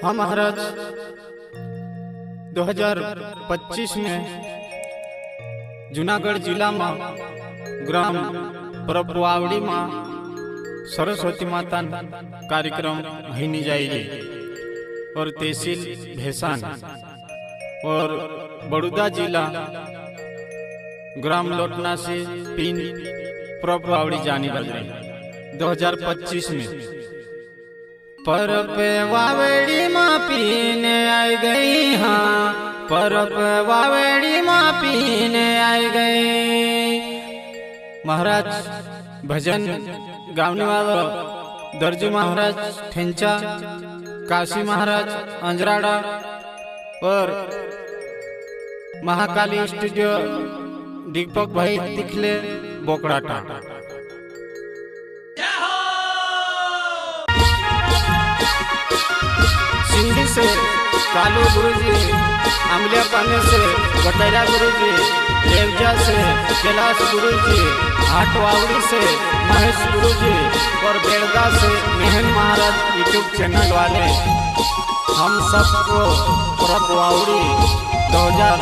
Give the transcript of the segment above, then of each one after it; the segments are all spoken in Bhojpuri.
हम महाराज 2025 में जूनागढ़ जिला में ग्राम परपवावड़ी में सरस्वती माता कार्यक्रम होनी जाएगी और तहसील भैसान और बड़ौदा जिला ग्राम लोटना से पिन परपवावड़ी जाने वाले 2025 में परप वावड़ी माँ पीने आई गई। हाँ, परप वावड़ी माँ पीने आई गई। महाराज भजन गावने वाला दर्जी महाराज ठेंचा, काशी महाराज अंजराड़ा और महाकाली स्टूडियो दीपक भाई तिखले बोकड़ाटा। सिंधी से कालू गुरुजी, अमलिया पाने से बटैरा गुरुजी, रेवजा से कैलाश गुरुजी, हाटवावड़ी से महेश गुरुजी और बेड़गा से मेहन महाराज यूट्यूब चैनल वाले हम सबको परपवावड़ी 2000।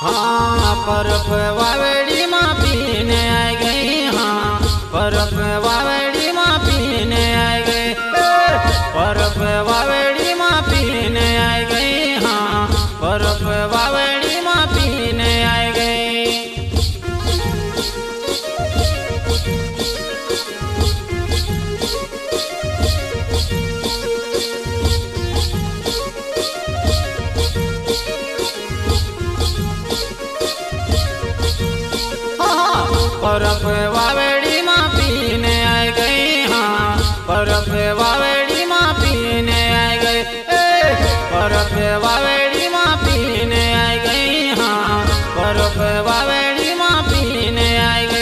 हाँ, परप वावड़ी माँ पीने आई गई। हाँ, परप वावड़ी माँ पीने आई गई। परप वावड़ी माँ पीने आई गई। हाँ, परप वावड़ी माँ पीने आई गई। परप वावड़ी माँ पीने आई गई। हाँ, परप वावड़ी माँ पीने आई गई। परप वावड़ी माँ पीने आई गई। हाँ, परप वावड़ी माँ पीने आई गई।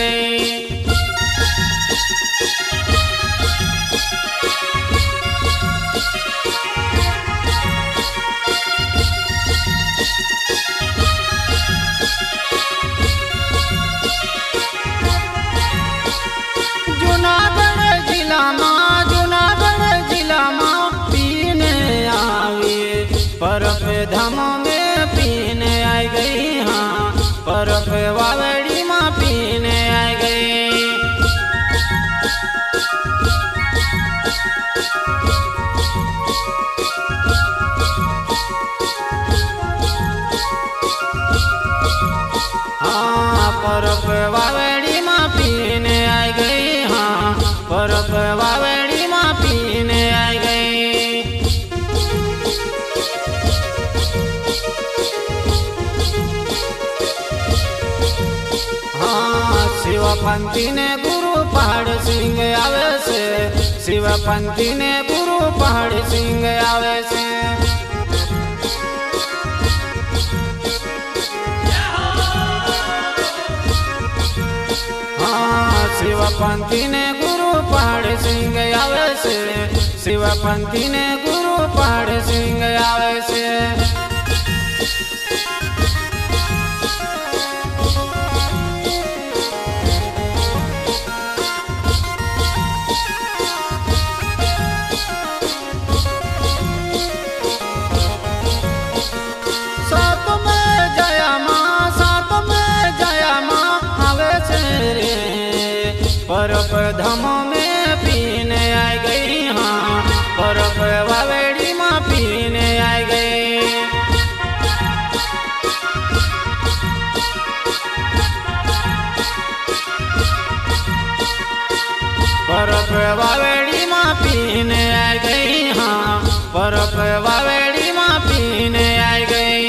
जूनागढ़ जिला में पीने आई, परप धाम में पीने आई गई। हाँ, परप वावड़ी माँ पीने आई गई। हाँ, परप वावड़ी माँ पीने आई गई। हाँ, परप वावड़ी माँ पीने आई गई। हाँ, शिवपंथी ने गुरु पहाड़ सिंह आवे से, शिवपंथी ने गुरु पहाड़ सिंह आवे से। हाँ, शिवपंथी ने गुरु पहाड़ सिंह आवे से, शिवपंथी ने गुरु पहाड़ सिंह आवे से। सात में जया माँ आवे से रे, परप धाम में पीने आई गई। हाँ, परप वावड़ी माँ पीने आई गई। परप वावड़ी माँ पीने आई गई। हाँ, परप वावड़ी माँ पीने आई गई।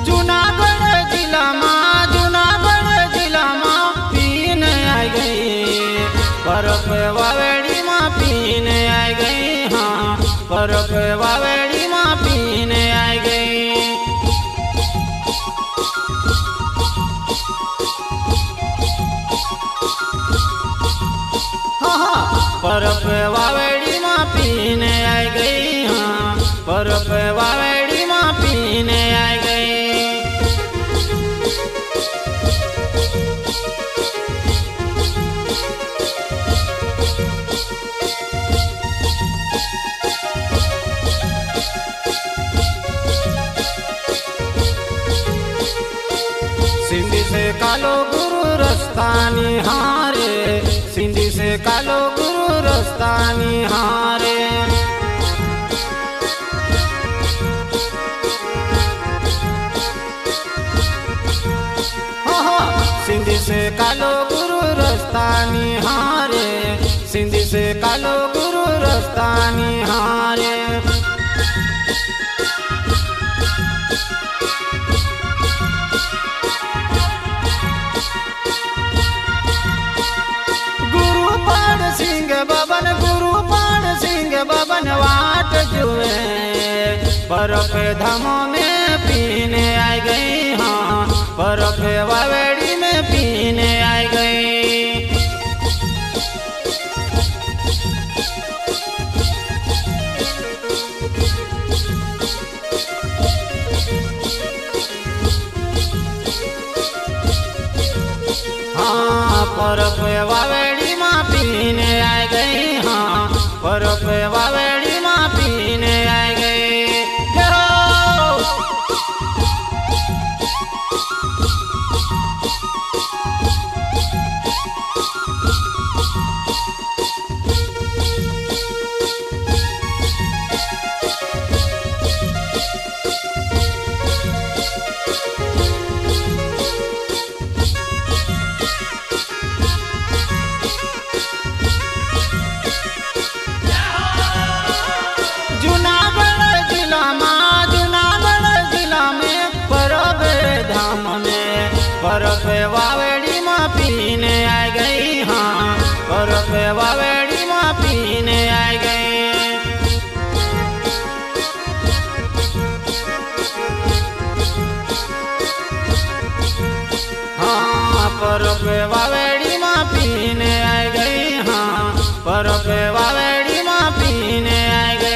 जूनागढ़ जिला में पीने आई गई। परप परप वावेड़ी माँ पीने आई गई, हाँ परप वावेड़ी माँ पीने आई गई। सिंधी से कालो गुरु रस्ता निहारे, सिंधी से कालो गुरु रस्ता निहारे। सिंधी से कालो गुरु रस्ता निहारे, सिंधी से कालो गुरु रस्ता निहारे। गुरु पाण सिंह बबन वाट जुए, परप धामों में पीने आई गई, हाँ परप वावेड़ी में पीने आई गई। हाँ परप वावेड़ी माँ पीने आई गई, हाँ परप वावेड़ी माँ पीने आई गई। परप वावेड़ी माँ पीने आई गई, हाँ परप वावेड़ी माँ पीने आई गई। हाँ परप वावेड़ी माँ पीने आई गई, हाँ परप वावेड़ी माँ पीने आई गई।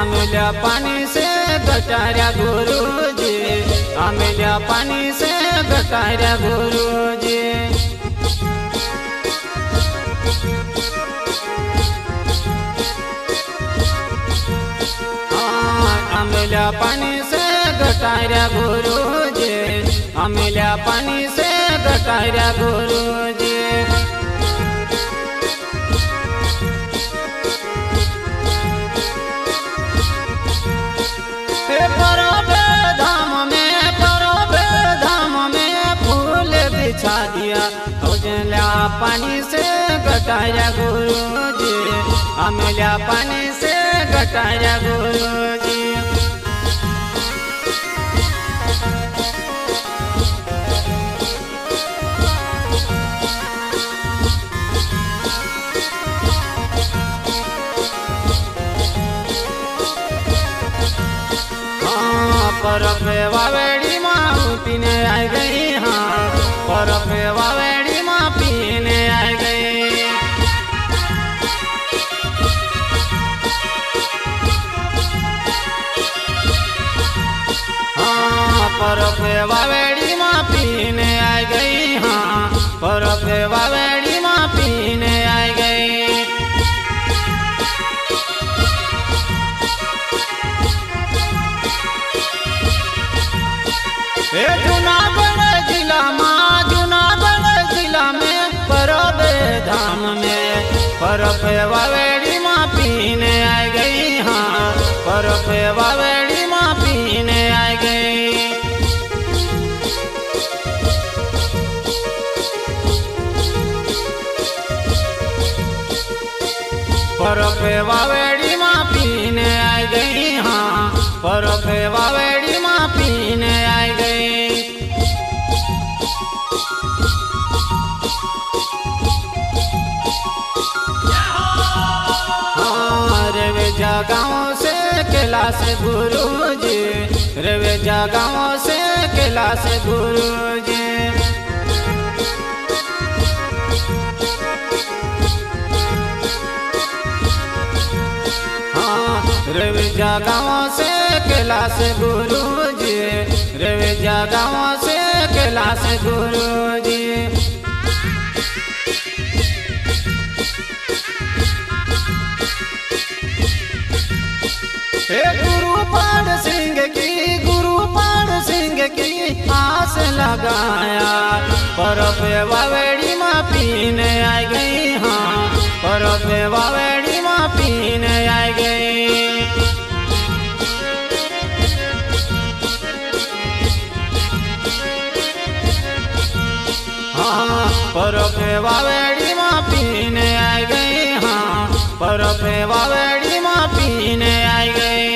अमिल्या पानी से गटारा गुरुजी, अमिल्या पानी से गटारा गुरुजी। अमिल्या पानी से गटारा गुरुजी, अमिल्या पानी से गटारा गुरुजी। बिछा दिया उजला पानी से गटारा गुरुजी, अमिल्या पानी से गटारा गुरुजी। हाँ परप वावेड़ी माँ पीने आई गई, हाँ परप वावेड़ी माँ पीने आई गई। हाँ परप वावेड़ी माँ पीने आई गई, हाँ परप वावेड़ी माँ पीने आई गई। जूनागढ़ जिला में परब धाम में परप वावेड़ी माँ पीने आई गई, हाँ परप वावेड़ी माँ पीने आई गई। परप वावेड़ी माँ पीने आई गई, हाँ परप वावेड़ी माँ पीने आई गई। कैलाश गुरुजी, रेवेजा गाँव से कैलाश गुरुजी। रेवेजा गाँव से कैलाश गुरुजी, रेवेजा गाँव से कैलाश गुरुजी। गुरुपाल सिंह की आस लगाया, परब वावेड़ी माँ पीने आई गई। हाँ, परब वावेड़ी माँ पीने आई गई। हाँ, परब वावेड़ी माँ पीने आई गई। हाँ, परब वावेड़ी माँ पीने आई गई।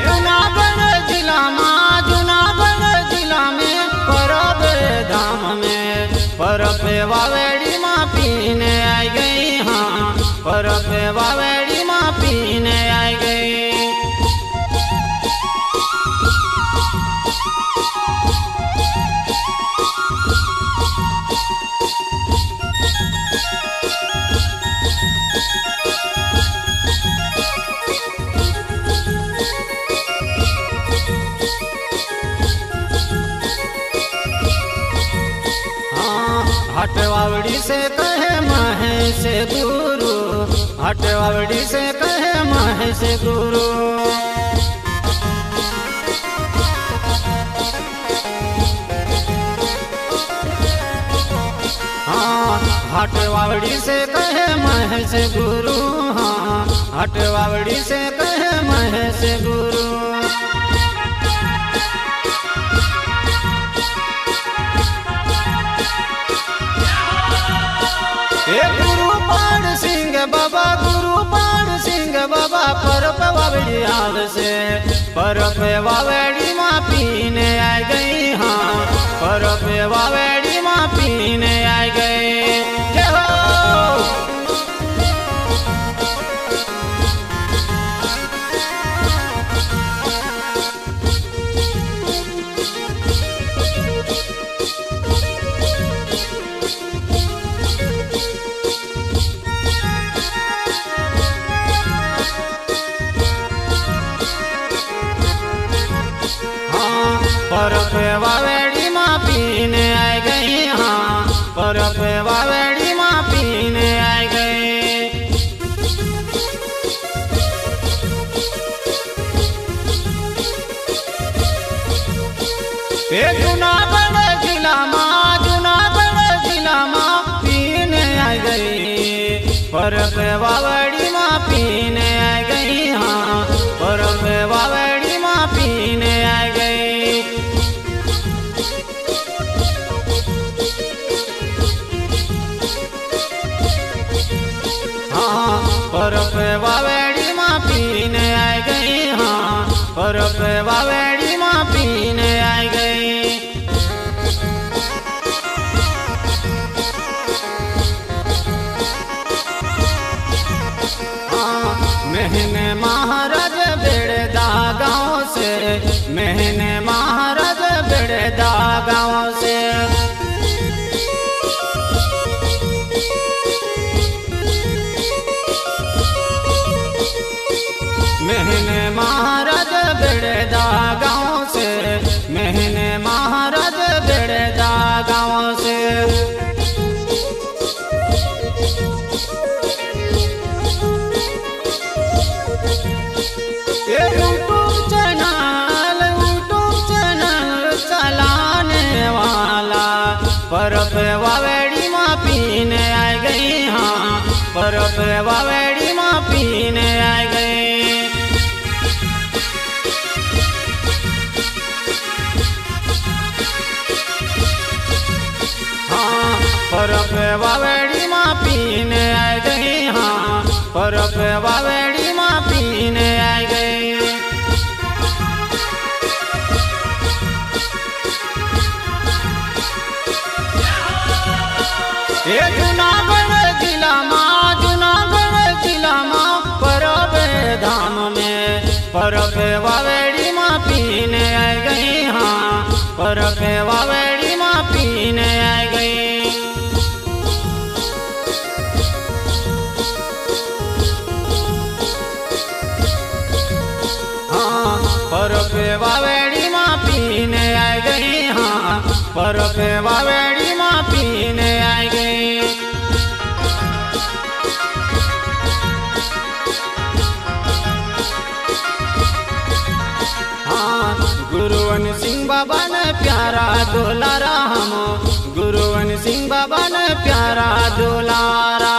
जुनागढ़ जिला में परब धाम में परब वावेड़ी माँ पीने आई गई। हाँ, परब वावेड़ी माँ पीने आई गई। हटवावड़ी से कहे महेश गुरु, हटवावड़ी से कहे महेश गुरु। हाँ, हटवावड़ी से कहे महेश गुरु। हाँ, हटवावड़ी से कहे महेश गुरु। गुरुपाल सिंह बाबा परब वावेड़ी याद से परब वावेड़ी माँ पीने आई गई। हाँ, परब वावेड़ी माँ पीने आई गई। जय हो। परब वावेड़ी माँ पीने आई गई। हाँ, परब वावेड़ी माँ पीने आई गई। जुनागढ़ जिला माँ पीने आई गई। परब वावेड़ी माँ पीने आई गई। हाँ, परब वावेड़ी माँ पीने आई गई। परब वावेड़ी माँ पीने आई गई। हाँ, परब वावेड़ी माँ पीने आई गई। हाँ, महीने महाराज बेड़दा गाँव से, महीने महाराज बेड़दा गाँव से। महीने महाराज बेड़दा गाँव से, महीने महाराज बेड़दा गाँव से। यूट्यूब चैनल चलाने वाला परब वावेड़ी माँ पीने आई गई। हाँ, परब वावेड़ी माँ पीने आई गई। वावेड़ी माँ पीने आ गई, हाँ परब वावेड़ी माँ पीने आ गई। ये जूनागढ़ जिला माँ परब धाम में परब वावेड़ी माँ पीने आ गई, हाँ परब वावेड़ी माँ पीने आ गई। हाँ परब वावेड़ी माँ पीने आ गई, हाँ परब वावेड़ी माँ पीने आ गई। गुरुवन सिंह बाबा ने प्यारा दुलारा, हम गुरुवन सिंह बाबा ने प्यारा दुलारा।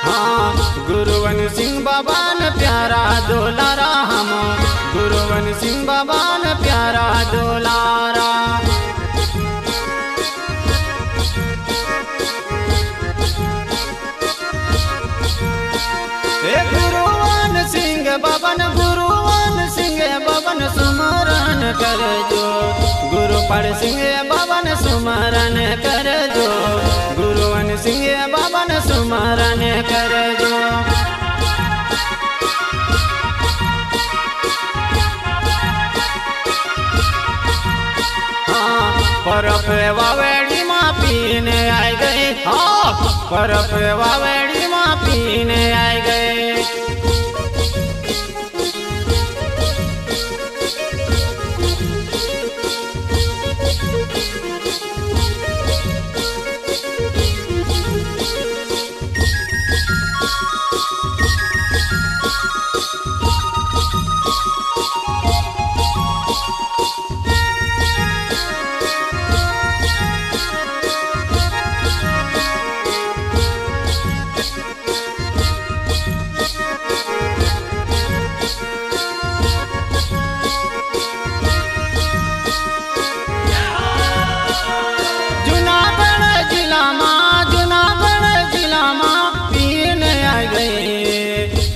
हाँ गुरुवन सिंह बाबा ने प्यारा दुलारा, हम गुरुवन सिंह बाबा ने प्यारा दुलारा। गुरुवन सुमरन कर जो, गुरु पर सिंह बाबन सुमरन कर जो, गुरुवन सिंह बाबन सुमरन कर जो। हाँ परब वावेड़ी माँ पीने आ गई, हाँ परब वावेड़ी माँ पीने आ गई।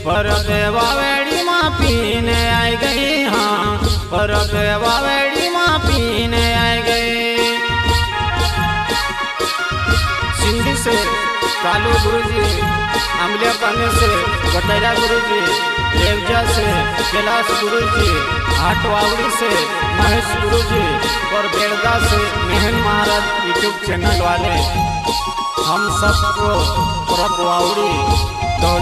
परब वावेड़ी माँ पीने आ गई, हाँ परब वावेड़ी माँ पीने आ गई। सिंधी से कालू गुरुजी, अमलियापन से वटैरा गुरुजी, रेवजा से कैलाश गुरुजी, हाटवावड़ी से महेश गुरुजी और बेड़गा से मेहन महाराज यूट्यूब चैनल वाले हम सबको परब वावड़ी